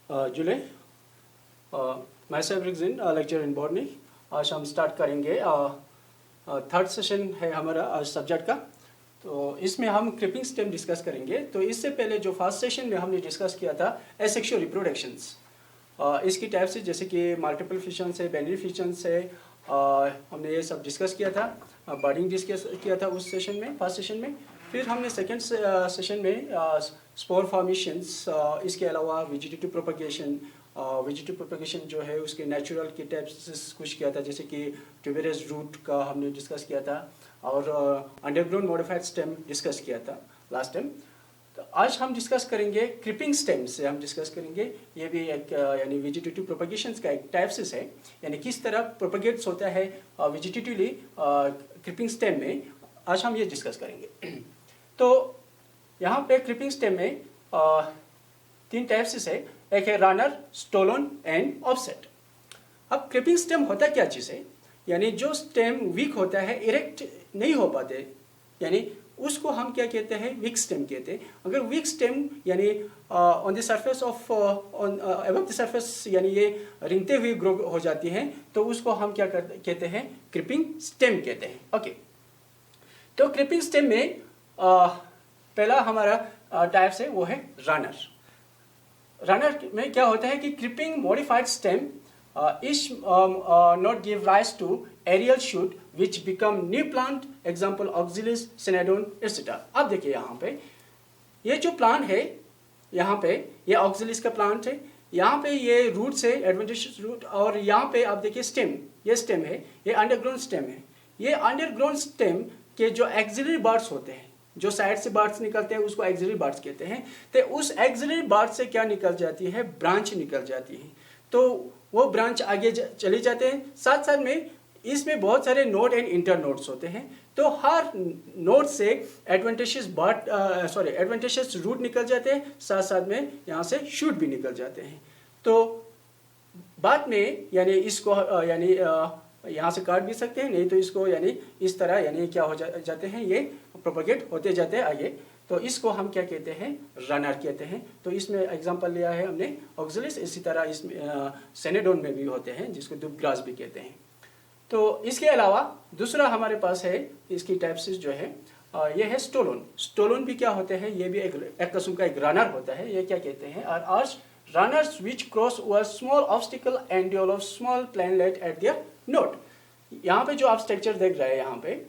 जुले my self Rigzin lecture in botany. आज हम स्टार्ट करेंगे थर्ड सेशन है हमारा आज सब्जेक्ट का। तो इसमें हम क्रीपिंग स्टेम डिस्कस करेंगे। तो इससे पहले जो फर्स्ट सेशन में हमने डिस्कस किया था एसेक्सुअल रिप्रोडक्शंस, इसकी टाइप से जैसे कि मल्टीपल फिशंस है, बाइनरी फिशंस है, हमने ये सब डिस्कस किया था। बर्डिंग डिस्कस किया था उस सेशन में, फर्स्ट सेशन में। फिर हमने सेकेंड सेशन में स्पोर फॉर्मेशंस, इसके अलावा वेजिटेटिव प्रोपगेशन जो है उसके नेचुरल के टाइप्स कुछ किया था, जैसे कि ट्यूबेरस रूट का हमने डिस्कस किया था और अंडरग्राउंड मॉडिफाइड स्टेम डिस्कस किया था लास्ट टाइम। तो आज हम डिस्कस करेंगे क्रीपिंग स्टेम से हम डिस्कस करेंगे। ये भी एक यानी वेजिटेटिव प्रोपगेशंस का एक टाइप्स है, यानी किस तरह प्रोपगेट्स होता है वेजिटेटिवली क्रीपिंग स्टेम में। आज हम ये डिस्कस करेंगे। तो यहाँ पे क्रीपिंग स्टेम में तीन टाइप्स है। एक है रनर, स्टोलन एंड ऑफसेट। अब क्रीपिंग स्टेम होता क्या चीज़ है, यानी जो स्टेम वीक होता है, इरेक्ट नहीं हो पाते, यानी उसको हम क्या कहते हैं, वीक स्टेम कहते हैं। अगर वीक स्टेम यानी on the surface of above the surface यानी ये रिंगते हुए ग्रो हो जाती हैं, तो उसको हम क्या कहते हैं, क्रीपिंग स्टेम कहते हैं। ओके, तो क्रीपिंग स्टेम में पहला हमारा टाइप्स है वो है रनर। रनर में क्या होता है कि creeping modified stem is not give rise to aerial shoot which become new plant, example oxalis, cynodon etcetera. अब देखिए यहाँ पे ये जो प्लांट है, यहाँ पे ये ऑक्सिलिस का प्लांट है, यहाँ पे ये रूट्स है, एडवेंटिशियस रूट, और यहाँ पे आप देखिए स्टेम, ये स्टेम है, ये अंडरग्राउंड स्टेम है। ये अंडरग्राउंड स्टेम के जो एक्सिलरी बार्ड्स होते हैं, जो साइड से बार्ड्स निकलते हैं, उसको एक्सिलरी बार्ड्स कहते हैं। तो उस एक्सिलरी बार्ड से क्या निकल जाती है, ब्रांच निकल जाती है। तो वो ब्रांच आगे चले जाते हैं। साथ साथ में इसमें बहुत सारे नोड एंड इंटर नोड्स होते हैं। तो हर नोड से एडवेंटिशियस रूट निकल जाते हैं, साथ साथ में यहाँ से शूट भी निकल जाते हैं। तो बाद में यानी इसको यानी यहाँ से काट भी सकते हैं, नहीं तो इसको यानी इस तरह यानी क्या हो जाते हैं, ये प्रोपगेट होते जाते हैं आगे। तो इसको हम क्या कहते हैं, रनर कहते हैं। तो इसमें एग्जांपल लिया है हमने ऑक्सिलिस, इसी तरह इसमें सेनेडोन में भी होते हैं, जिसको दुबग्रास भी कहते हैं। तो इसके अलावा दूसरा हमारे पास है, इसकी टाइप्स जो है ये है स्टोलन। स्टोलन भी क्या होते हैं, ये भी एक किस्म का एक रनर होता है। ये क्या कहते हैं, are runners which cross over small obstacle and develop small plantlet at their node. यहाँ पे जो आप स्ट्रक्चर देख रहे हैं, यहाँ पे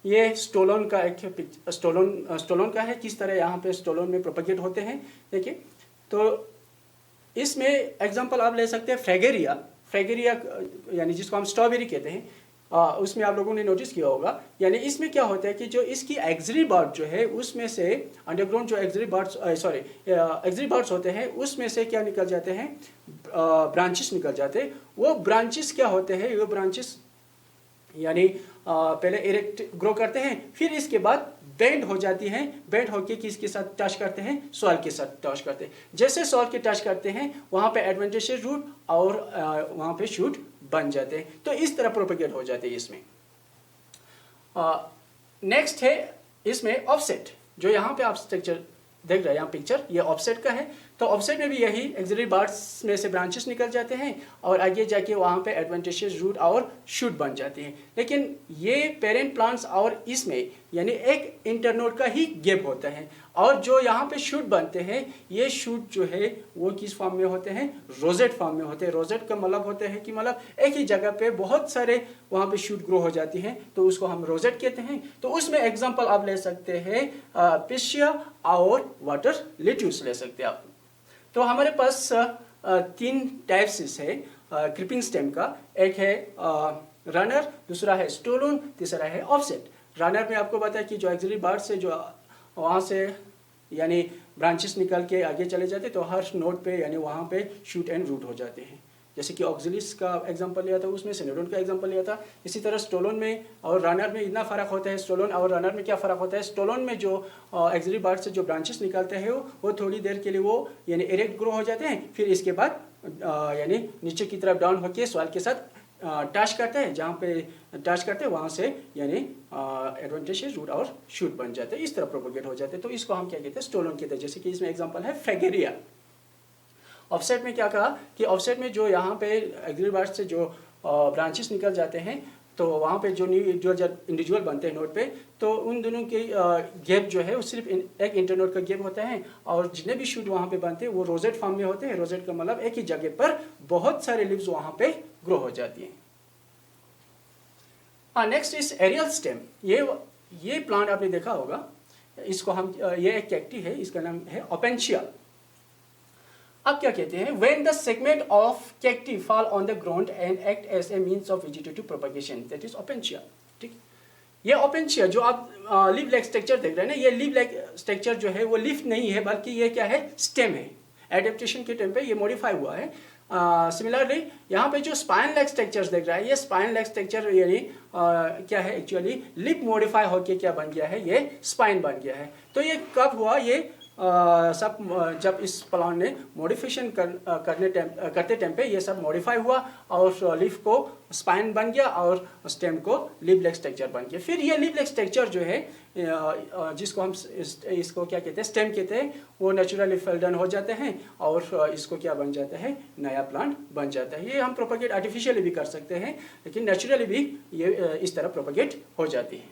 ये स्टोलन का एक स्टोलन का है, किस तरह यहाँ पे स्टोलन में प्रोपगेट होते हैं। देखिए, तो इसमें एग्जांपल आप ले सकते हैं फ्रेगेरिया यानी जिसको हम स्ट्रॉबेरी कहते हैं। उसमें आप लोगों ने नोटिस किया होगा, यानी इसमें क्या होता है कि जो इसकी एक्सिलरी बार्ड जो है, उसमें से अंडरग्राउंड जो एक्सिलरी बार्ड्स होते हैं, उसमें से क्या निकल जाते हैं, ब्रांचेस निकल जाते हैं। वो ब्रांचेस क्या होते हैं, वो ब्रांचेस यानी पहले इरेक्ट ग्रो करते हैं, फिर इसके बाद बेंड हो जाती हैं। बेंड होके किसके साथ टच करते हैं, सॉइल के साथ टच करते हैं। जैसे सॉइल के टच करते हैं, वहाँ पे एडवेंटिशियस रूट और वहाँ पे शूट बन जाते हैं। तो इस तरह प्रोपेगेट हो जाते हैं इसमें। नेक्स्ट है इसमें ऑफसेट, जो यहाँ पे आप स्ट्रक्चर देख रहे हैं, यहाँ पिक्चर, ये ऑफसेट का है। तो ऑफसेट में भी यही एक्सिलरी बार्ड्स में से ब्रांचेस निकल जाते हैं और आगे जाके वहाँ पे एडवेंटिशियस रूट और शूट बन जाते हैं। लेकिन ये पेरेंट प्लांट्स और इसमें यानी एक इंटरनोड का ही गैप होता है। और जो यहाँ पे शूट बनते हैं, ये शूट जो है वो किस फॉर्म में होते हैं, रोजेट फॉर्म में होते हैं। रोजेट का मतलब होता है कि मतलब एक ही जगह पे बहुत सारे वहाँ पे शूट ग्रो हो जाती हैं, तो उसको हम रोजेट कहते हैं। तो उसमें एग्जाम्पल आप ले सकते हैं पिशिया और वाटर लेट्यूस ले सकते हैं आप। तो हमारे पास तीन टाइप्स है क्रीपिंग स्टेम का। एक है रनर, दूसरा है स्टोलन, तीसरा है ऑफसेट। रनर में आपको बताया कि जो एक्सिलरी बार्ड से जो वहाँ से यानी ब्रांचेस निकल के आगे चले जाते, तो हर नोड पे यानी वहाँ पे शूट एंड रूट हो जाते हैं। जैसे कि ऑक्सिलिस का एग्जांपल लिया था, उसमें सिनेडोन का एग्जांपल लिया था। इसी तरह स्टोलन में और रनर में इतना फ़र्क होता है। स्टोलन और रनर में क्या फ़र्क होता है, स्टोलन में जो एक्सिलरी बार्ड से जो ब्रांचेस निकलते हैं वो थोड़ी देर के लिए वो यानी इरेक्ट ग्रो हो जाते हैं, फिर इसके बाद यानी नीचे की तरफ डाउन होकर सॉइल के साथ टच करते हैं। जहाँ पे टच करते हैं वहाँ से यानी एडवेंटिशियस रूट और शूट बन जाते हैं, इस तरह प्रोपोगेट हो जाते हैं। तो इसको हम क्या कहते हैं, स्टोलन कहते हैं। जैसे कि इसमें एग्जांपल है फ्रेगेरिया। ऑफसेट में क्या कहा कि ऑफसेट में जो यहाँ पे एक्सिलरी बार्स से जो ब्रांचेस निकल जाते हैं, तो वहाँ पे जो इंडिविजुअल बनते हैं नोड पे, तो उन दोनों के गैप जो है वो सिर्फ एक इंटरनोड का गैप होता है, और जितने भी शूट वहाँ पे बनते हैं वो रोजेट फॉर्म में होते हैं। रोजेट का मतलब एक ही जगह पर बहुत सारे लीव्स वहाँ पे ग्रो हो जाती हैं। Next is aerial stem. ये प्लांट आपने देखा होगा, इसको हम ये एक कैक्टी है, इसका नाम है ओपेंशिया। अब क्या कहते हैं, when the segment of cacti fall on the ground and act as a means of vegetative propagation, that is opentia। ठीक, ये ओपेंशिया जो आप लीफ लाइक स्ट्रक्चर देख रहे हैं ना, ये लीफ लाइक स्ट्रक्चर जो है वो लीफ नहीं है, बल्कि ये क्या है, स्टेम है। एडेप्टेशन के टाइम पे ये मॉडिफाई हुआ है। सिमिलरली यहाँ पे जो स्पाइन लाइक स्ट्रक्चर्स देख रहा है, ये स्पाइन लाइक स्ट्रक्चर यानी क्या है, एक्चुअली लिप मॉडिफाई होके क्या बन गया है, ये स्पाइन बन गया है। तो ये कब हुआ, ये सब जब इस प्लांट ने मॉडिफिकेशन करते टाइम पे ये सब मॉडिफाई हुआ और लीफ को स्पाइन बन गया और स्टेम को लीफ लाइक स्ट्रक्चर बन गया। फिर ये लीफ लाइक स्ट्रक्चर जो है जिसको हम इसको क्या कहते हैं, स्टेम कहते हैं, वो नेचुरली फेल्डन हो जाते हैं और इसको क्या बन जाता है, नया प्लांट बन जाता है। ये हम प्रोपेगेट आर्टिफिशियली भी कर सकते हैं, लेकिन नेचुरली भी ये इस तरह प्रोपेगेट हो जाती है।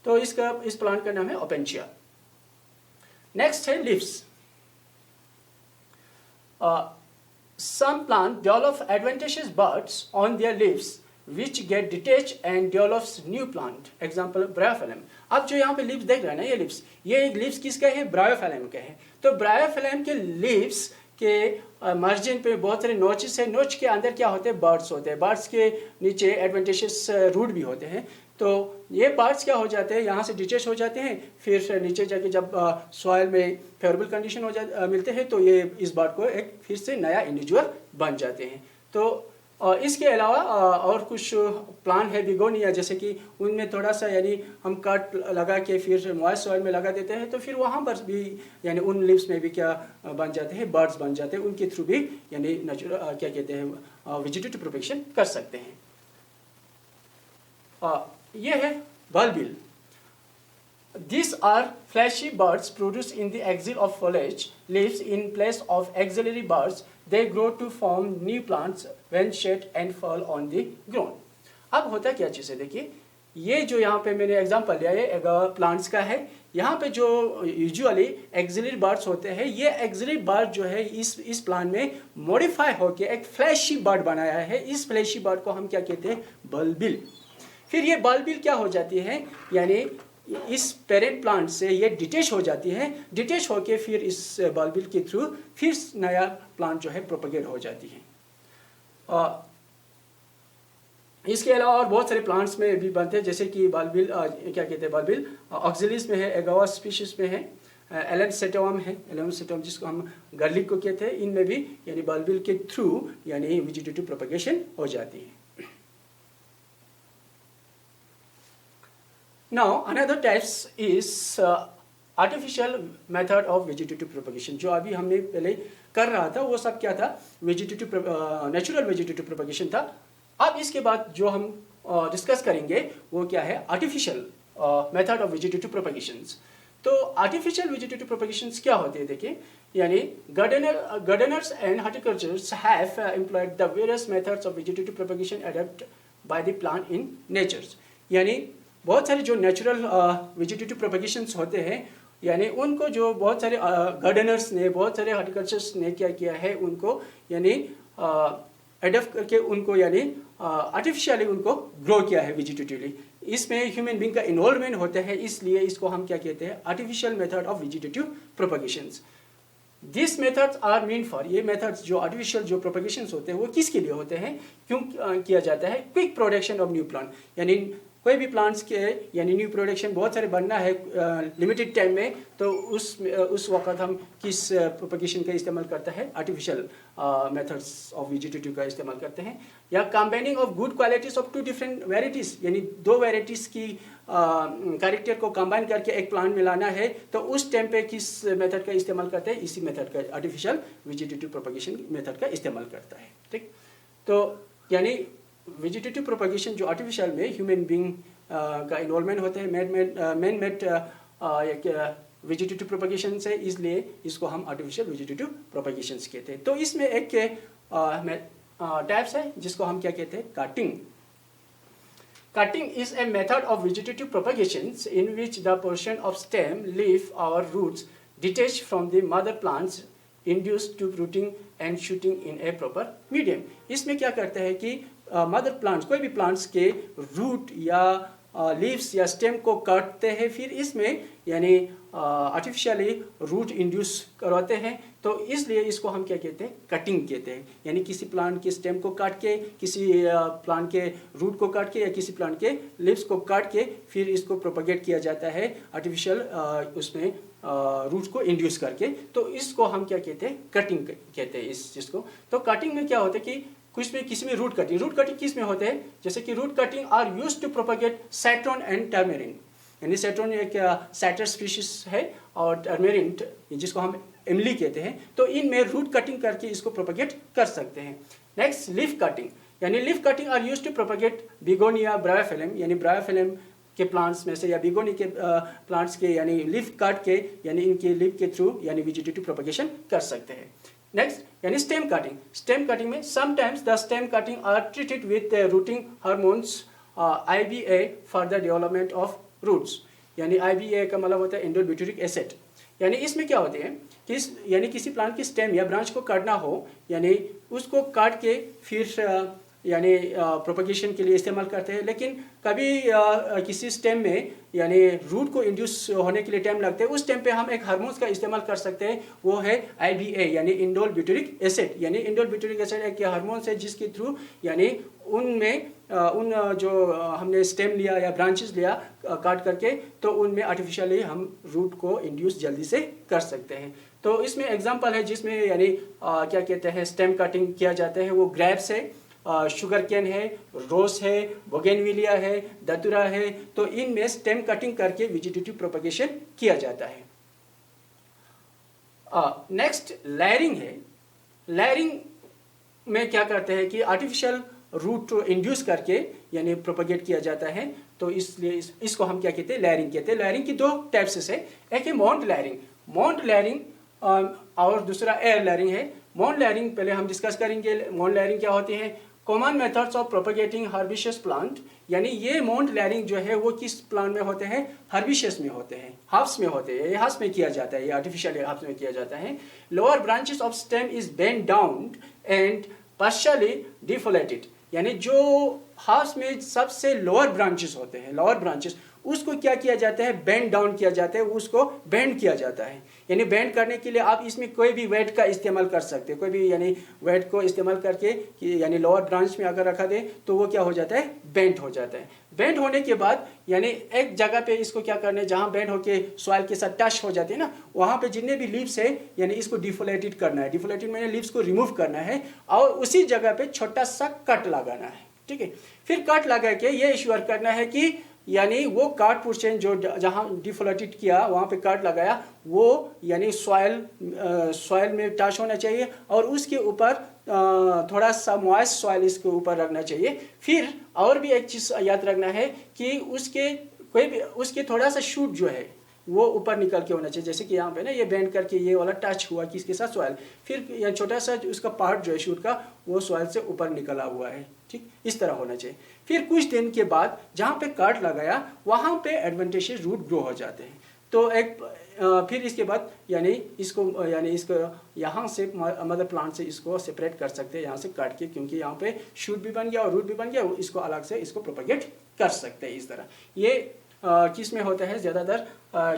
तो इस प्लांट का नाम है ओपेंशिया। नेक्स्ट है leaves. Some plants develop adventitious buds on their leaves which get detached and develops new plant. Example Bryophyllum। अब जो यहाँ पे लीव्स देख रहे हैं ना, ये लीव्स किसके हैं, ब्रायोफिलम के हैं। तो ब्रायोफिलम के लीव्स के मार्जिन पे बहुत सारे नोचेस है, नोच के अंदर क्या होते हैं, बर्ड्स होते हैं, बर्ड्स के नीचे एडवेंटिशियस रूट भी होते हैं। तो ये पार्ट्स क्या हो जाते हैं, यहाँ से डिटेच हो जाते हैं, फिर नीचे जाके जब सॉइल में फेवरेबल कंडीशन मिलते हैं तो ये इस बार को एक फिर से नया इंडिविजुअल बन जाते हैं। तो इसके अलावा और कुछ प्लांट है बिगोनिया, जैसे कि उनमें थोड़ा सा यानी हम कट लगा के फिर मॉइस्ट सॉइल में लगा देते हैं, तो फिर वहाँ पर भी यानी उन लीव्स में भी क्या बन जाते हैं, बर्ड्स बन जाते हैं, उनके थ्रू भी यानी नेचुरल क्या कहते हैं, वेजिटेटिव प्रोपेगेशन कर सकते हैं। ये है bulbil। These are fleshy buds produced in the axil of foliage leaves in place of axillary buds. They grow to form new plants when shed and fall on the ground। अब होता क्या चीज़ है, देखिए ये जो यहाँ पे मैंने एग्जांपल लिया है प्लांट्स का है। यहाँ पे जो यूजुअली एक्सिलरी बर्ड्स होते हैं, ये एक्सिलरी बर्ड जो है इस प्लांट में मॉडिफाई होकर एक फ्लैशी बर्ड बनाया है। इस फ्लैशी बर्ड को हम क्या कहते हैं, बल्बिल। फिर ये बल्बिल क्या हो जाती है, यानी इस पेरेंट प्लांट से ये डिटेच हो जाती है, डिटेच होके फिर इस बल्बिल के थ्रू फिर नया प्लांट जो है प्रोपेगेट हो जाती है। इसके अलावा और बहुत सारे प्लांट्स में भी बनते हैं, जैसे कि बल्बिल क्या कहते हैं, बल्बिल ऑक्सिलिस में है, एगावा स्पीशीज में है, एलेमसेटम है, एलेमसेटम जिसको हम गार्लिक को कहते हैं, इनमें भी यानी बल्बिल के थ्रू यानी वेजिटेटिव प्रोपेगेशन हो जाती है। Now another types is artificial method of vegetative propagation। जो अभी हमने पहले कर रहा था वो सब क्या था, वेजिटेटिव नेचुरल वेजिटेटिव प्रोपेगेशन था। अब इसके बाद जो हम डिस्कस करेंगे वो क्या है, आर्टिफिशियल मेथड ऑफ वेजिटेटिव प्रोपेगेशंस। तो आर्टिफिशियल वेजिटेटिव प्रोपेगेशंस क्या होते हैं, देखिए यानी Gardner's and horticultures have employed the various methods of vegetative propagation adopt by the plant in nature's. यानी बहुत सारे जो नेचुरल वेजिटेटिव प्रोपेगेशंस होते हैं, यानी उनको जो बहुत सारे गार्डनर्स ने, बहुत सारे हॉर्टिकल्चर्स ने क्या किया है, उनको यानी एडॉप्ट करके उनको यानी आर्टिफिशियली उनको ग्रो किया है वेजिटेटिवली। इसमें ह्यूमन बीइंग का इन्वॉल्वमेंट होता है, इसलिए इसको हम क्या कहते हैं, artificial method of vegetative propagations. This methods are mean for, ये मेथड्स जो आर्टिफिशियल जो प्रोपेगेशंस होते हैं वो किसके लिए होते हैं, क्यों किया जाता है, quick production of new plant. यानी कोई भी प्लांट्स के यानी न्यू प्रोडक्शन बहुत सारे बनना है लिमिटेड टाइम में, तो उस वक्त हम किस प्रोपेगेशन का इस्तेमाल करता है, आर्टिफिशियल मेथड्स ऑफ वेजिटेटिव का इस्तेमाल करते हैं। या combining of good qualities of two different varieties, यानी दो वेराइटीज़ की कैरेक्टर को कंबाइन करके एक प्लांट में लाना है, तो उस टाइम पे किस मेथड का इस्तेमाल करते हैं, इसी मेथड का आर्टिफिशियल वेजिटेटिव प्रोपेगेशन मेथड का इस्तेमाल करता है। ठीक, तो यानी वेजिटेटिव प्रोपेगेशन जो आर्टिफिशियल में ह्यूमन बीइंग का इन्वॉल्वमेंट होता है, मैन मेड वेजिटेटिव प्रोपगेशन से, इसलिए इसको हम आर्टिफिशियल वेजिटेटिव प्रोपगेशन कहते हैं। तो इसमें एक टाइप्स है जिसको हम क्या कहते हैं, cutting. Cutting is a method of vegetative propagation in which the portion of stem, leaf or roots detached from the mother plants induced to rooting and shooting in a proper medium। इसमें क्या करते हैं कि mother plants, कोई भी plants के root या leaves या स्टेम को काटते हैं, फिर इसमें यानी आर्टिफिशियली रूट इंड्यूस करवाते हैं। तो इसलिए इसको हम क्या कहते हैं, कटिंग कहते हैं। यानी किसी प्लांट के स्टेम को काट के, किसी प्लांट के रूट को काट के या किसी प्लांट के लीव्स को काट के फिर इसको प्रोपगेट किया जाता है आर्टिफिशियल उसमें रूट्स को इंड्यूस करके। तो इसको हम क्या कहते हैं, कटिंग कहते हैं इस चीज़ को। तो कटिंग में क्या होता है कि कुछ में किसी में रूट कटिंग किस में होते हैं, जैसे कि root cutting are used to propagate citron and turmeric. यानी सैट्रॉन एक सैटर स्पीशीज है और टर्मेरिन जिसको हम इमली कहते हैं। तो इनमें रूट कटिंग करके इसको प्रोपगेट कर सकते हैं। नेक्स्ट लीफ कटिंग, यानी leaf cutting are used to propagate begonia bryophyllum, यानी ब्रायोफिलम के प्लांट्स में से या बिगोनी के प्लांट्स के यानी लीफ काट के यानी इनके लीफ के थ्रू यानी वेजिटेटिव प्रोपगेशन कर सकते हैं। नेक्स्ट यानी स्टेम कटिंग में sometimes the stem cutting are treated with rooting hormones IBA for the development of roots. यानी IBA का मतलब होता है इंडोल ब्यूटेरिक एसिड। यानी इसमें क्या होते हैं कि यानी किसी प्लांट की स्टेम या ब्रांच को काटना हो, यानी उसको काट के फिर यानी प्रोपगेशन के लिए इस्तेमाल करते हैं। लेकिन कभी किसी स्टेम में यानी रूट को इंड्यूस होने के लिए टाइम लगता है, उस टाइम पे हम एक हार्मोन्स का इस्तेमाल कर सकते हैं, वो है IBA यानी इंडोल ब्यूटेरिक एसिड। यानी इंडोल ब्यूटेरिक एसिड एक हार्मोन्स है जिसके थ्रू यानी उनमें उन जो हमने स्टेम लिया या ब्रांचेस लिया काट करके, तो उनमें आर्टिफिशियली हम रूट को इंड्यूस जल्दी से कर सकते हैं। तो इसमें एग्जांपल है जिसमें यानी क्या कहते हैं स्टेम कटिंग किया जाता है, वो ग्रेप्स है, शुगर केन है, रोज है, बोगेनविलिया है, दतुरा है। तो इनमें स्टेम कटिंग करके वेजिटेटिव प्रोपगेशन किया जाता है। नेक्स्ट लेयरिंग है। लेयरिंग में क्या करते हैं कि आर्टिफिशियल रूट इंड्यूस करके यानी प्रोपगेट किया जाता है। तो इसलिए इसको हम क्या कहते हैं, लेयरिंग कहते हैं। लेयरिंग की दो टाइप्स है, एक है माउंट लेयरिंग और दूसरा एयर लेयरिंग है। माउंट लेयरिंग पहले हम डिस्कस करेंगे। माउंट लेयरिंग क्या होती है, common methods of propagating herbaceous plant. यानी ये माउंट लेयरिंग जो है वो किस प्लांट में होते हैं, हर्बिशियस में होते हैं, हर्ब्स में होते हैं। ये हर्ब्स में किया जाता है, ये आर्टिफिशियल हर्ब्स में किया जाता है। Lower branches of stem is bend down and partially defoliated. यानी जो हर्ब्स में सबसे लोअर ब्रांचेस होते हैं, लोअर ब्रांचेस, उसको क्या किया जाता है, बेंड डाउन किया जाता है, उसको बेंड किया जाता है। यानी बेंड करने के लिए आप इसमें कोई भी वेट का इस्तेमाल कर सकते हैं, कोई भी यानी वेट को इस्तेमाल करके यानी लोअर ब्रांच में अगर रखा दे तो वो क्या हो जाता है, बेंड हो जाता है। बेंड होने के बाद यानी एक जगह पे इसको क्या करना है, जहाँ बेंड होके सॉइल के साथ टच हो जाती है ना, वहाँ पे जितने भी लीव्स है यानी इसको डिफोलेटेड करना है। डिफोलेटेड में लीव्स को रिमूव करना है और उसी जगह पे छोटा सा कट लगाना है। ठीक है, फिर कट लगा के ये इश्योर करना है कि यानी वो काट पोर्शन जो जहाँ डिफोलेटेड किया वहाँ पे काट लगाया वो यानी सॉइल में टच होना चाहिए और उसके ऊपर थोड़ा सा मॉइस्ट सॉइल इसके ऊपर रखना चाहिए। फिर और भी एक चीज़ याद रखना है कि उसके थोड़ा सा शूट जो है वो ऊपर निकल के होना चाहिए। जैसे कि यहाँ पे ना ये बेंड करके ये वाला टच हुआ किसके साथ, सॉइल, फिर यह छोटा सा उसका पार्ट जो है शूट का वो सॉइल से ऊपर निकला हुआ है। ठीक, इस तरह होना चाहिए। फिर कुछ दिन के बाद जहाँ पे काट लगाया वहाँ पे एडवेंटिशियस रूट ग्रो हो जाते हैं। तो फिर इसके बाद यानी इसको यहाँ से मदर प्लांट से इसको सेपरेट कर सकते हैं यहाँ से काट के, क्योंकि यहाँ पे शूट भी बन गया और रूट भी बन गया, इसको अलग से इसको प्रोपगेट कर सकते हैं। इस तरह ये किस में होता है, ज़्यादातर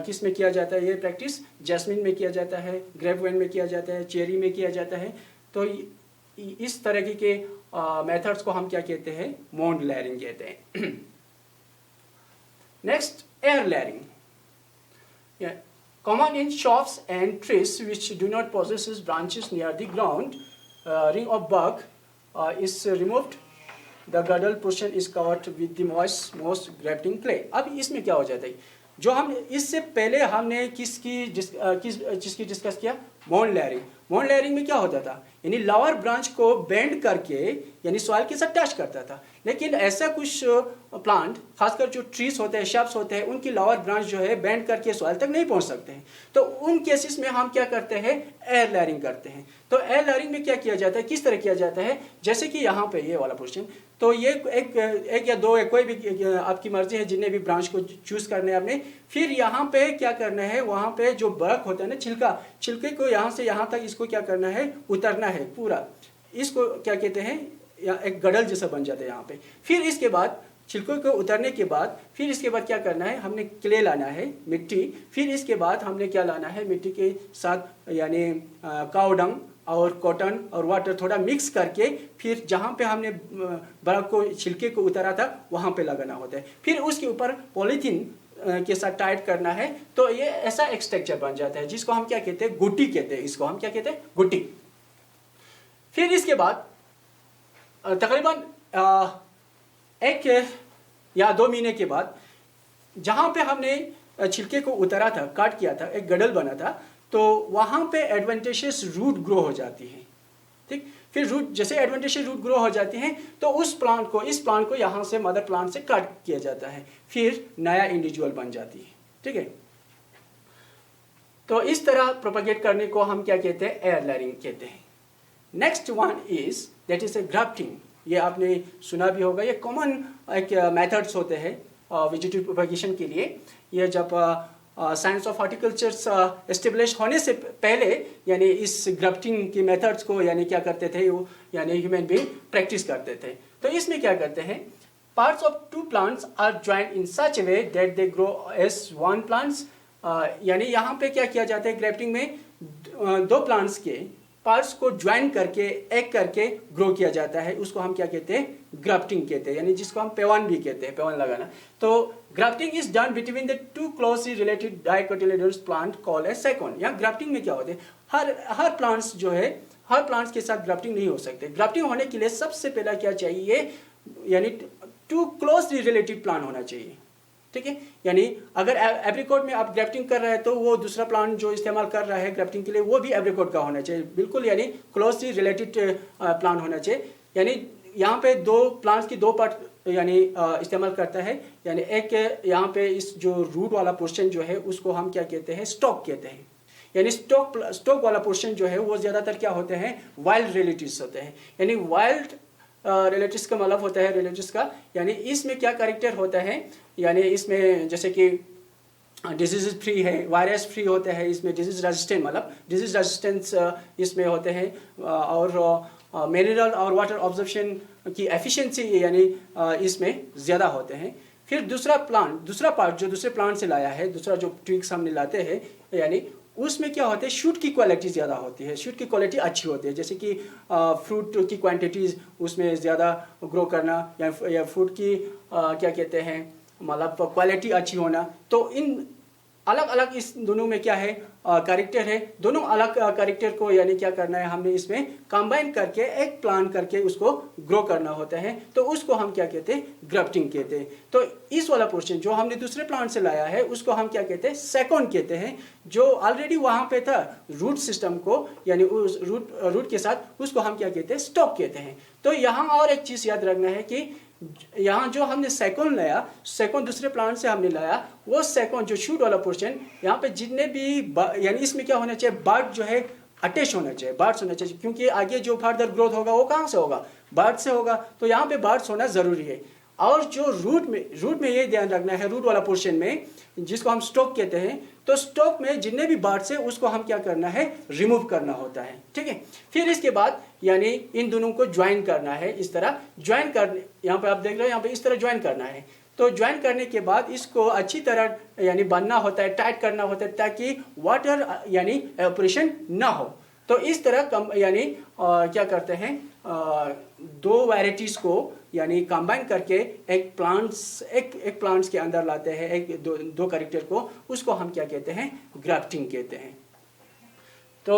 किस में किया जाता है, ये प्रैक्टिस जैस्मिन में किया जाता है, ग्रेप वाइन में किया जाता है, चेरी में किया जाता है। तो इस तरह के मेथड्स को हम क्या कहते हैं, माउंट लेयरिंग कहते हैं। Next air layering, common in shrubs and trees which do not possess branches near the ground. Ring of bark is removed. The girdle portion is covered with the moist grafting clay. अब इसमें क्या हो जाता है, जो हम इससे पहले हमने किसकी डिस्कस किया, मोन लेयरिंग। मोन लेयरिंग में क्या होता था, यानी लोअर ब्रांच को बेंड करके यानी सॉइल के साथ टच करता था। लेकिन ऐसा कुछ प्लांट, खासकर जो ट्रीज होते हैं, शब्स होते हैं, उनकी लोअर ब्रांच जो है बेंड करके सॉइल तक नहीं पहुंच सकते हैं। तो उन केसेस में हम क्या करते हैं, एयर लेयरिंग करते हैं। तो एयर लेयरिंग में क्या किया जाता है, किस तरह किया जाता है, जैसे कि यहाँ पे ये वाला पोर्शन, तो ये एक या दो, कोई भी आपकी मर्जी है, जितने भी ब्रांच को चूज करने हैं आपने। फिर यहाँ पे क्या करना है, वहाँ पे जो बर्क होता है ना, छिलके को यहाँ से यहाँ तक इसको क्या करना है, उतरना है पूरा। इसको क्या कहते हैं, या एक गडल जैसा बन जाता है यहाँ पे। फिर इसके बाद छिलकों को उतरने के बाद फिर इसके बाद क्या करना है, हमने क्ले लाना है, मिट्टी। फिर इसके बाद हमने क्या लाना है, मिट्टी के साथ यानी काऊ डंग और कॉटन और वाटर थोड़ा मिक्स करके फिर जहाँ पे हमने बर्फ को, छिलके को उतारा था, वहाँ पे लगाना होता है। फिर उसके ऊपर पॉलीथीन के साथ टाइट करना है। तो ये ऐसा एक स्ट्रक्चर बन जाता है जिसको हम क्या कहते हैं, गुट्टी कहते हैं। इसको हम क्या कहते हैं, गुट्टी। फिर इसके बाद तकरीबन 1 या 2 महीने के बाद जहाँ पे हमने छिलके को उतारा था, काट किया था, एक गडल बना था, तो वहाँ पे एडवेंटिशियस रूट ग्रो हो जाती है। ठीक, फिर रूट, जैसे एडवेंटिशियस रूट ग्रो हो जाती हैं, तो इस प्लांट को यहाँ से मदर प्लांट से काट किया जाता है, फिर नया इंडिविजुअल बन जाती है। ठीक है, तो इस तरह प्रोपेगेट करने को हम क्या कहते हैं, एयर लेयरिंग कहते हैं। Next one is that is a grafting. ये आपने सुना भी होगा, ये कॉमन एक मेथड्स होते हैं वेजिटेटिव प्रोपेगेशन के लिए। ये जब साइंस ऑफ हॉर्टिकल्चर एस्टेब्लिश होने से पहले यानी इस ग्राफ्टिंग की मेथड्स को यानी क्या करते थे वो, यानी ह्यूमन बीइंग प्रैक्टिस करते थे। तो इसमें क्या करते हैं, parts of 2 plants are joined in such a way that they grow as 1 plants. यानी यहाँ पे क्या किया जाता है, ग्राफ्टिंग में 2 प्लांट्स के पार्ट्स को ज्वाइन करके एक करके ग्रो किया जाता है, उसको हम क्या कहते हैं, ग्राफ्टिंग कहते हैं, यानी जिसको हम पेवन भी कहते हैं, पेवन लगाना। तो grafting is done between the 2 closely related dicotyledonous plant called as second. यहाँ ग्राफ्टिंग में क्या होते हैं, हर प्लांट्स जो है, हर प्लांट्स के साथ ग्राफ्टिंग नहीं हो सकते। ग्राफ्टिंग होने के लिए सबसे पहला क्या चाहिए, यानी 2 क्लोजली रिलेटेड प्लांट होना चाहिए। ठीक है, यानी अगर एप्रिकॉट में आप ग्राफ्टिंग कर रहे हैं तो वो दूसरा प्लांट जो इस्तेमाल कर रहा है ग्राफ्टिंग के लिए, वो भी एप्रिकॉट का होना चाहिए, बिल्कुल यानी क्लोजली रिलेटेड प्लांट होना चाहिए। यानी यहाँ पे 2 प्लांट्स की 2 पार्ट यानी इस्तेमाल करता है। यानी एक यहाँ पे इस जो रूट वाला पोर्शन जो है उसको हम क्या कहते हैं, स्टॉक कहते हैं। यानी स्टॉक वाला पोर्शन जो है वो ज़्यादातर क्या होते हैं, वाइल्ड रिलेटिव्स होते हैं। यानी वाइल्ड रिलेटिव्स का मतलब होता है, रिलेटिव्स का यानी इसमें क्या कैरेक्टर होता है, यानी इसमें जैसे कि डिजीज फ्री है, वायरस फ्री होते हैं, इसमें डिजीज रेजिस्टेंट मतलब डिजीज रेजिस्टेंस इसमें होते हैं, और मिनरल और वाटर ऑब्जर्वेशन की एफिशिएंसी यानी इसमें ज़्यादा होते हैं। फिर दूसरा पार्ट जो दूसरे प्लांट से लाया है, दूसरा जो ट्विग्स हमने लाते हैं, यानी उसमें क्या होता है, शूट की क्वालिटी ज़्यादा होती है, शूट की क्वालिटी अच्छी होती है। जैसे कि फ्रूट की क्वांटिटीज़ उसमें ज़्यादा ग्रो करना, या फ्रूट की क्या कहते हैं, मतलब क्वालिटी अच्छी होना। तो इन अलग अलग इस दोनों में क्या है, कैरेक्टर है। दोनों अलग कैरेक्टर को यानी क्या करना है, हमने इसमें कंबाइन करके एक प्लान करके उसको ग्रो करना होता है। तो उसको हम क्या कहते हैं, ग्राफ्टिंग कहते हैं। तो इस वाला पोर्शन जो हमने दूसरे प्लांट से लाया है उसको हम क्या कहते हैं, सेकंड कहते हैं। जो ऑलरेडी वहाँ पे था रूट सिस्टम को यानी उस रूट के साथ, उसको हम क्या कहते हैं, स्टॉक कहते हैं। तो यहाँ और एक चीज़ याद रखना है कि यहाँ जो हमने सेकंड लाया, सेकंड दूसरे प्लांट से हमने लाया, वो सेकंड जो शूट वाला पोर्शन, यहाँ पे जितने भी यानी इसमें क्या होना चाहिए, बर्ड जो है अटैच होना चाहिए, बर्ड्स होना चाहिए, क्योंकि आगे जो फर्दर ग्रोथ होगा वो कहाँ से होगा, बर्ड से होगा। तो यहाँ पे बर्ड्स होना ज़रूरी है। और जो रूट में ये ध्यान रखना है, रूट वाला पोर्शन में जिसको हम स्टॉक कहते हैं, तो स्टॉक में जितने भी बर्ड्स है उसको हम क्या करना है, रिमूव करना होता है। ठीक है, फिर इसके बाद यानी इन दोनों को ज्वाइन करना है। इस तरह ज्वाइन करने, यहाँ पे आप देख रहे हो, यहाँ पे इस तरह ज्वाइन करना है। तो ज्वाइन करने के बाद इसको अच्छी तरह यानी बांधना होता है, टाइट करना होता है, ताकि वाटर यानी एवापोरेशन ना हो। तो इस तरह यानी क्या करते हैं, 2 वैरायटीज को यानी कंबाइन करके एक प्लांट्स के अंदर लाते हैं, दो कैरेक्टर को, उसको हम क्या कहते हैं, ग्राफ्टिंग कहते हैं। तो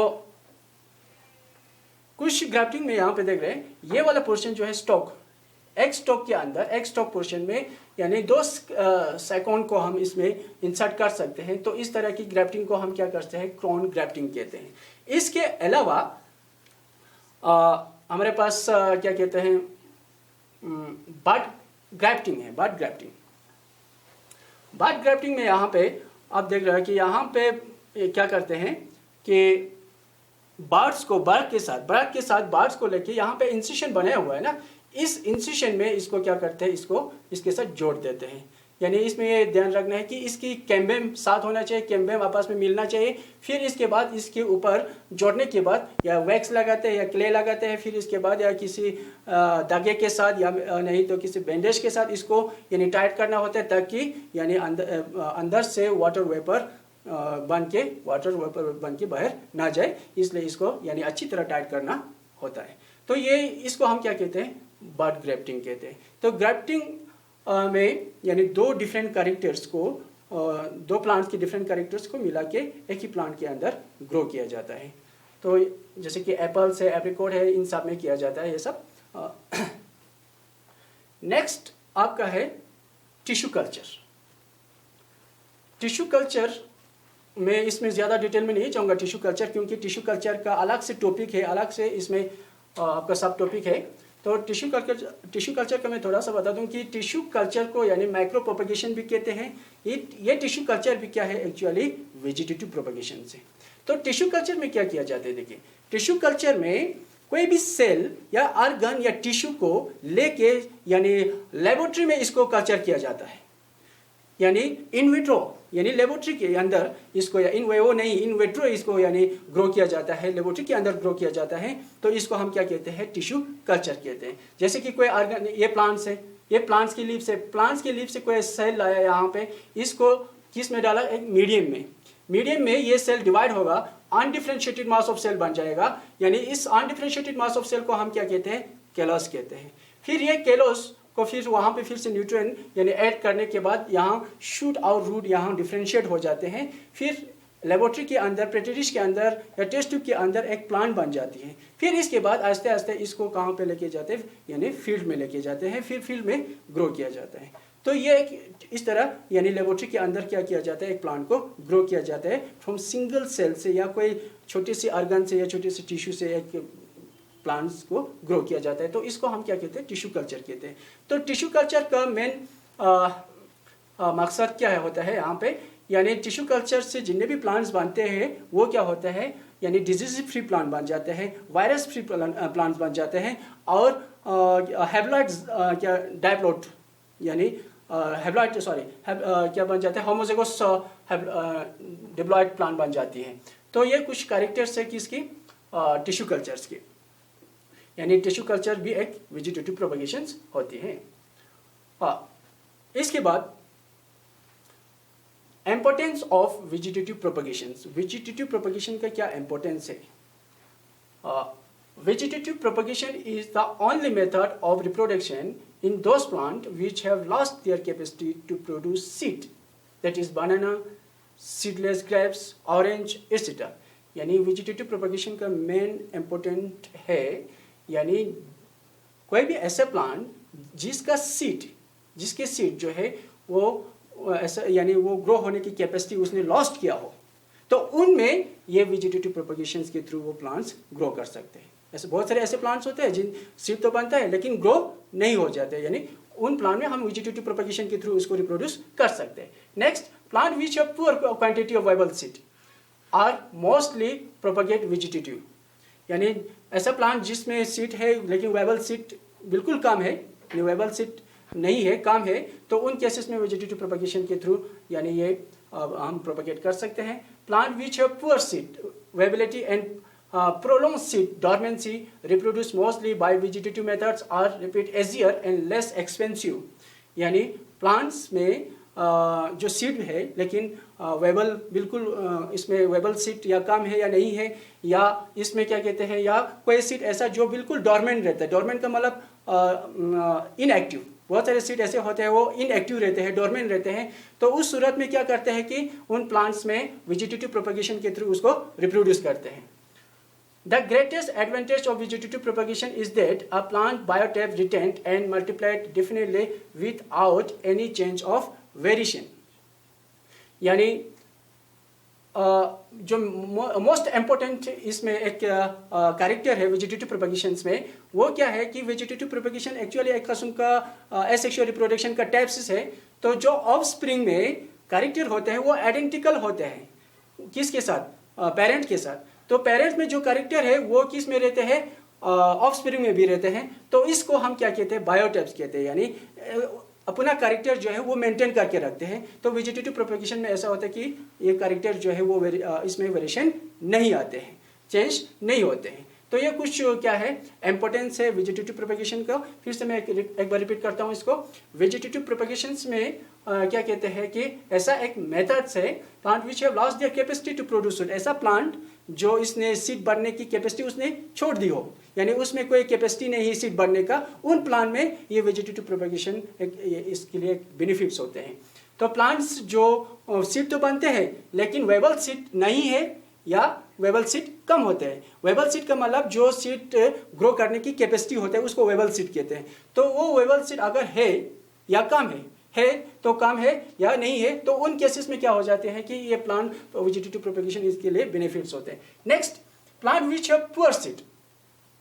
कुछ ग्राफ्टिंग में यहाँ पे देख रहे हैं, ये वाला पोर्शन जो है स्टॉक, एग स्टॉक के अंदर, एग स्टॉक पोर्शन में यानी 2 सेकंड को हम इसमें इंसर्ट कर सकते हैं। तो इस तरह की ग्राफ्टिंग को हम क्या करते हैं, क्रोन ग्राफ्टिंग कहते हैं। इसके अलावा हमारे पास क्या कहते हैं, बड ग्राफ्टिंग है। बड ग्राफ्टिंग, बड ग्राफ्टिंग में यहाँ पे आप देख रहे हैं कि यहाँ पे क्या करते हैं कि बर्ड्स को बर्ड के साथ बर्ड्स को लेके यहाँ पे इंसिशन बनाया हुआ है ना, इस इंसिशन में इसको क्या करते हैं, इसको इसके साथ जोड़ देते हैं। यानी इसमें ये ध्यान रखना है कि इसकी कैम्बेम साथ होना चाहिए, कैम्बेम आपस में मिलना चाहिए। फिर इसके बाद इसके ऊपर जोड़ने के बाद या वैक्स लगाते हैं या क्ले लगाते हैं, फिर इसके बाद या किसी धागे के साथ या नहीं तो किसी बैंडेज के साथ इसको यानी टाइट करना होता है, ताकि यानी अंदर से वाटर वेपर बन के बाहर ना जाए, इसलिए इसको यानी अच्छी तरह टाइट करना होता है। तो ये इसको हम क्या कहते हैं, बड ग्राफ्टिंग कहते हैं। तो ग्राफ्टिंग में यानी 2 डिफरेंट कैरेक्टर्स को, 2 प्लांट्स के डिफरेंट कैरेक्टर्स को मिला के एक ही प्लांट के अंदर ग्रो किया जाता है। तो जैसे कि एप्पल्स है, एप्रिकॉट है, इन सब में किया जाता है ये सब। नेक्स्ट आपका है टिश्यू कल्चर। टिश्यू कल्चर में इसमें ज़्यादा डिटेल में नहीं जाऊँगा टिश्यू कल्चर, क्योंकि टिश्यू कल्चर का अलग से टॉपिक है, अलग से इसमें आपका सब टॉपिक है। तो टिश्यू कल्चर का मैं थोड़ा सा बता दूं कि टिश्यू कल्चर को यानी माइक्रो प्रोपगेशन भी कहते हैं। ये टिश्यू कल्चर भी क्या है, एक्चुअली वेजिटेटिव प्रोपगेशन से। तो टिश्यू कल्चर में क्या किया जाता है, देखिए टिश्यू कल्चर में कोई भी सेल या ऑर्गन या टिश्यू को लेके यानी लेबोरेटरी में इसको कल्चर किया जाता है, यानी इन विट्रो यानी लेबोरेटरी के अंदर इसको, या इन वेवो नहीं, इन विट्रो इसको यानी ग्रो किया जाता है, लेबोरेटरी के अंदर ग्रो किया जाता है। तो इसको हम क्या कहते हैं, टिश्यू कल्चर कहते हैं। जैसे कि कोई ऑर्गन, ये प्लांट्स है, ये प्लांट्स की लीव्स है, प्लांट्स की लीव से कोई सेल लाया यहाँ पे, इसको किस में डाला, एक मीडियम में ये सेल डिवाइड होगा, अनडिफरेंशिएटेड मास ऑफ सेल बन जाएगा। यानी इस अनडिफरेंशिएटेड मास ऑफ सेल को हम क्या कहते हैं, केलोस कहते हैं। फिर ये केलोस को फिर वहाँ पे फिर से न्यूट्रिएंट यानी ऐड करने के बाद यहाँ शूट और रूट यहाँ डिफरेंशिएट हो जाते हैं। फिर लेबोरेटरी के अंदर, पेट्री डिश के अंदर या टेस्ट ट्यूब के अंदर एक प्लांट बन जाती है। फिर इसके बाद आहिस्ते आहिस्ते इसको कहाँ पे लेके जाते हैं, यानी फील्ड में लेके जाते हैं, फिर फील्ड में ग्रो किया जाता है। तो ये इस तरह यानी लेबोरेटरी के अंदर क्या किया जाता है, एक प्लांट को ग्रो किया जाता है फ्रॉम सिंगल सेल से या कोई छोटी सी ऑर्गन से या छोटी सी टिश्यू से एक प्लांट्स को ग्रो किया जाता है। तो इसको हम क्या कहते हैं, टिश्यू कल्चर कहते हैं। तो टिश्यू कल्चर का मेन मकसद क्या होता है यहाँ पे, यानी टिश्यू कल्चर से जितने भी प्लांट्स बनते हैं वो क्या होता है, यानी डिजीज फ्री प्लांट बन जाते हैं, वायरस फ्री प्लांट्स बन जाते हैं, और हैप्लॉइड क्या डायप्लॉइड यानी हैप्लॉइड क्या बन जाते हैं, होमोज़ाइगोस डिप्लॉइड प्लांट बन जाती है। तो ये कुछ कैरेक्टर्स है किसकी, टिश्यू कल्चर्स की। यानी टिश्यू कल्चर भी एक वेजिटेटिव प्रोपगेशंस होती है। इसके बाद importance of vegetative propagations. Vegetative propagation का क्या इम्पोर्टेंस है? Vegetative propagation is the only method of reproduction in those plants which have lost their capacity to produce seed, that is banana, seedless grapes, orange, etc. यानी vegetative propagation का main important है, यानी कोई भी ऐसा plant जिसके seed जो है वो ऐसा यानी वो ग्रो होने की कैपेसिटी उसने लॉस्ट किया हो, तो उनमें ये वेजिटेटिव प्रोपगेशन के थ्रू वो प्लांट्स ग्रो कर सकते हैं। ऐसे बहुत सारे ऐसे प्लांट्स होते हैं जिन सीड तो बनता है लेकिन ग्रो नहीं हो जाते, यानी उन प्लांट में हम वेजिटेटिव प्रोपगेशन के थ्रू उसको रिप्रोड्यूस कर सकते हैं। Next, plant which have poor quantity of viable seed are mostly propagate vegetative, यानी ऐसा प्लांट जिसमें सीड है लेकिन वायबल सीड बिल्कुल कम है, वायबल सीड नहीं है, कम है, तो उन केसेस में वेजिटेटिव प्रोपगेशन के थ्रू यानी ये हम प्रोपगेट कर सकते हैं। Plant which have poor seed viability and prolonged seed dormancy reproduce mostly by vegetative methods are repeat easier and less expensive, यानी प्लांट्स में जो सीड है लेकिन वेबल बिल्कुल इसमें वेबल सीड या कम है या नहीं है, या इसमें क्या कहते हैं, या कोई सीड ऐसा जो बिल्कुल डॉर्मेंट रहता है, डॉर्मेंट का मतलब इनएक्टिव, बहुत सारे सीड ऐसे होते हैं वो इनएक्टिव रहते हैं, डॉर्मेंट रहते हैं, तो उस सूरत में क्या करते हैं कि उन प्लांट्स में वेजिटेटिव प्रोपगेशन के थ्रू उसको रिप्रोड्यूस करते हैं। The greatest advantage of vegetative propagation is that a plant biotype retained and multiplied definitely without any change of variation. यानी जो मोस्ट इम्पोर्टेंट इसमें एक कैरेक्टर है वेजिटेटिव प्रोपगेशंस में, वो क्या है कि वेजिटेटिव प्रोपगेशन एक्चुअली एक किस्म का एसेक्सुअल रिप्रोडक्शन का टाइप्स है। तो जो ऑफ स्प्रिंग में कैरेक्टर होते हैं वो आइडेंटिकल होते हैं, किसके साथ? पेरेंट के साथ। तो पेरेंट्स में जो कैरेक्टर है वो किस में रहते हैं? ऑफ स्प्रिंग में भी रहते हैं। तो इसको हम क्या कहते हैं? बायोटाइप्स कहते हैं, यानी अपना कैरेक्टर जो है वो मेंटेन करके रखते हैं। तो वेजिटेटिव प्रोपगेशन में ऐसा होता है कि ये कैरेक्टर जो है वो इसमें वेरिएशन नहीं आते हैं, चेंज नहीं होते हैं। तो ये कुछ क्या है इम्पोर्टेंस है वेजिटेटिव प्रोपगेशन का। फिर से मैं एक बार रिपीट करता हूँ इसको। वेजिटेटिव प्रोपगेशंस में क्या कहते हैं कि ऐसा एक मेथड्स है plant which have lost their capacity to produce seed, ऐसा प्लांट जो इसने सीड बढ़ने की कैपेसिटी उसने छोड़ दी हो, यानी उसमें कोई कैपेसिटी नहीं है सीड बढ़ने का, उन प्लांट में ये वेजिटेटिव प्रोपगेशन इसके लिए बेनिफिट्स होते हैं। तो प्लांट्स जो सीड तो बनते हैं लेकिन वेबल सीड नहीं है या वेबल सीड कम होते हैं। वेबल सीड का मतलब जो सीड ग्रो करने की कैपेसिटी होता है उसको वेबल सीड कहते हैं। तो वो वेबल सीड अगर है या कम है तो कम है या नहीं है, तो उन केसेस में क्या हो जाते हैं कि ये प्लांट वेजिटेटिव प्रोपगेशन इसके लिए बेनिफिट्स होते हैं। Next, plant which have poor seed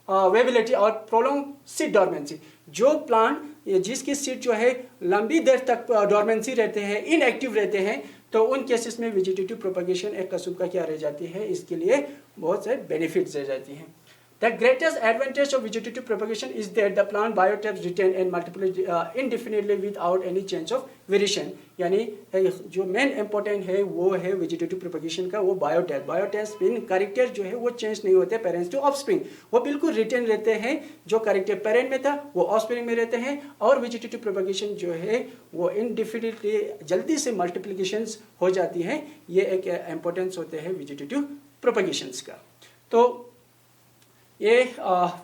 viability और प्रोलॉन्ग सीड डॉर्मेंसी, जो प्लांट जिसकी सीड जो है लंबी देर तक डॉर्मेंसी रहते हैं, इनएक्टिव रहते हैं, तो उन केसेस में वेजिटेटिव प्रोपगेशन एक किस्म का क्या रह जाती है, इसके लिए बहुत से बेनिफिट्स रह जाती हैं। The greatest advantage of vegetative propagation is that the plant biotypes retain and multiply indefinitely without any change of variation। यानी जो मेन इम्पोर्टेंट है वो है वेजिटेटिव प्रोपगेशन का वो बायोटाइप। बायोटाइप मीन कैरेक्टर जो है वो चेंज नहीं होते पेरेंट्स टू ऑफस्प्रिंग, वो बिल्कुल रिटेन रहते हैं। जो कैरेक्टर पेरेंट में था वो ऑफस्प्रिंग में रहते हैं। और वेजिटेटिव प्रोपगेशन जो है वो इनडेफिनिटली जल्दी से मल्टीप्लिकेशंस हो जाती हैं। ये एक इम्पोर्टेंस होते हैं वेजिटेटिव प्रोपगेशंस का। तो ये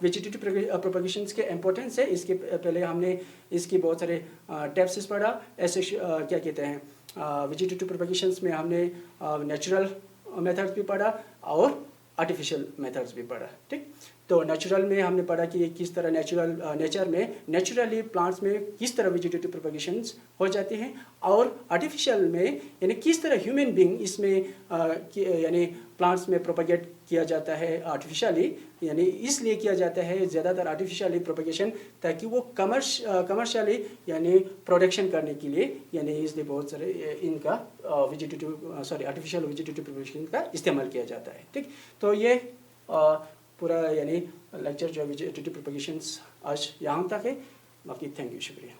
वेजिटेटिव प्रोपगेशंस के इम्पोर्टेंस है। इसके पहले हमने इसकी बहुत सारे टाइप्स पढ़ा। ऐसे क्या कहते हैं वेजिटेटिव प्रोपगेशंस में हमने नेचुरल मेथड्स भी पढ़ा और आर्टिफिशियल मेथड्स भी पढ़ा। ठीक, तो नेचुरल में हमने पढ़ा कि किस तरह नेचर में नेचुरली प्लांट्स में किस तरह वेजिटेटिव प्रोपगेशंस हो जाती हैं, और आर्टिफिशियल में यानी किस तरह ह्यूमन बीइंग इसमें यानी प्लांट्स में प्रोपगेट किया जाता है आर्टिफिशियली, यानी इसलिए किया जाता है ज़्यादातर आर्टिफिशियली प्रोपगेशन ताकि वो कमर्शियली यानी प्रोडक्शन करने के लिए, यानी इसलिए बहुत सारे इनका आर्टिफिशियल वेजिटेटिव प्रोपगेशन का इस्तेमाल किया जाता है। ठीक, तो ये पूरा यानी लेक्चर जो वेजिटेटिव प्रोपगेशंस आज यहाँ तक है। बाकी थैंक यू, शुक्रिया।